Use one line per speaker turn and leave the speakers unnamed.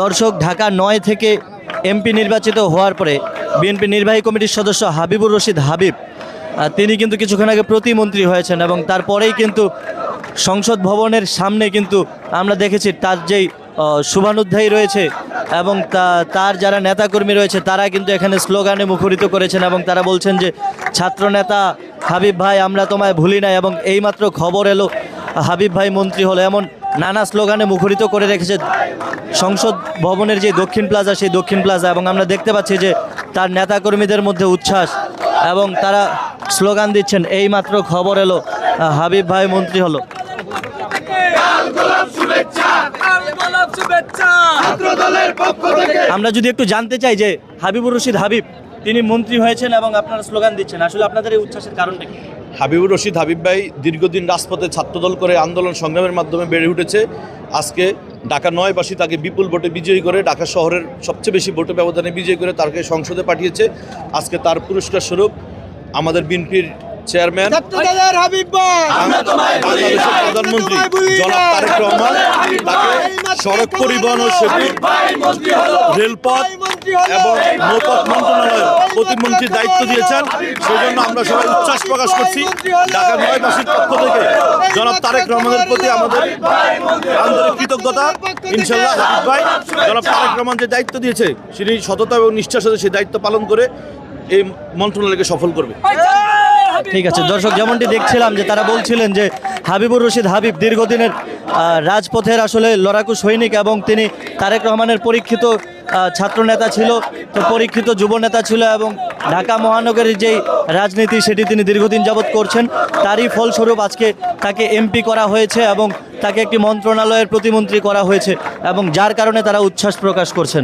দর্শক, ঢাকা ৯ থেকে এমপি নির্বাচিত হওয়ার পরে বিএনপি নির্বাহী কমিটির সদস্য হাবিবুর রশিদ হাবিব তিনি কিন্তু কিছুক্ষণ আগে প্রতিমন্ত্রী হয়েছেন এবং তারপরেই কিন্তু সংসদ ভবনের সামনে কিন্তু আমরা দেখেছি তার যেই শুভানুধ্যায়ী রয়েছে এবং তার যারা নেতাকর্মী রয়েছে তারা কিন্তু এখানে স্লোগানে মুখরিত করেছেন এবং তারা বলছেন যে ছাত্রনেতা হাবিব ভাই আমরা তোমায় ভুলি না, এবং এইমাত্র খবর এলো হাবিব ভাই মন্ত্রী হলো, এমন নানা স্লোগানে মুখরিত করে রেখেছে সংসদ ভবনের যে দক্ষিণ প্লাজা সেই দক্ষিণ প্লাজা। এবং আমরা দেখতে পাচ্ছি যে তার নেতাকর্মীদের মধ্যে উচ্ছ্বাস এবং তারা স্লোগান দিচ্ছেন এইমাত্র খবর এলো হাবিব ভাই মন্ত্রী হলো। আমরা যদি একটু জানতে চাই যে হাবিবুর রশিদ হাবিব তিনি মন্ত্রী হয়েছেন এবং আপনারা স্লোগান দিচ্ছেন, আসলে আপনাদের এই উচ্ছ্বাসের কারণটা কি?
হাবিবুর রশিদ হাবিব ভাই দীর্ঘদিন রাজপথে ছাত্রদল করে আন্দোলন সংগ্রামের মাধ্যমে বেড়ে উঠেছে। আজকে ঢাকা ৯বাসী তাকে বিপুল ভোটে বিজয়ী করে, ঢাকা শহরের সবচেয়ে বেশি ভোটে ব্যবধানে বিজয়ী করে তাকে সংসদে পাঠিয়েছে। আজকে তার পুরস্কার স্বরূপ আমাদের বিএনপির চেয়ারম্যান বাংলাদেশের প্রধানমন্ত্রী জনাব তারেক রহমান তাকে সড়ক পরিবহন ও সেতু, রেলপথ এবং নৌপথ মন্ত্রণালয়ের প্রতিমন্ত্রীর দায়িত্ব দিয়েছেন। সেই জন্য আমরা সবাই উচ্ছ্বাস প্রকাশ করছি। ঢাকা ৯বাসীর পক্ষ থেকে জনাব তারেক রহমানের প্রতি আমাদের আন্তরিক কৃতজ্ঞতা। ইনশাল্লাহ হাবিব ভাই জনাব তারেক রহমান যে দায়িত্ব দিয়েছে তিনি সততা এবং নিষ্ঠার সাথে সেই দায়িত্ব পালন করে এই মন্ত্রণালয়কে সফল করবে।
ঠিক আছে দর্শক, যেমনটি দেখছিলাম যে তারা বলছিলেন যে হাবিবুর রশিদ হাবিব দীর্ঘদিনের রাজপথের আসলে লড়াকু সৈনিক এবং তিনি তারেক রহমানের পরীক্ষিত ছাত্রনেতা ছিল, তো পরীক্ষিত যুবনেতা ছিল এবং ঢাকা মহানগরের যেই রাজনীতি সেটি তিনি দীর্ঘদিন যাবৎ করছেন। তারই ফলস্বরূপ আজকে তাকে এমপি করা হয়েছে এবং তাকে একটি মন্ত্রণালয়ের প্রতিমন্ত্রী করা হয়েছে এবং যার কারণে তারা উচ্ছ্বাস প্রকাশ করছেন।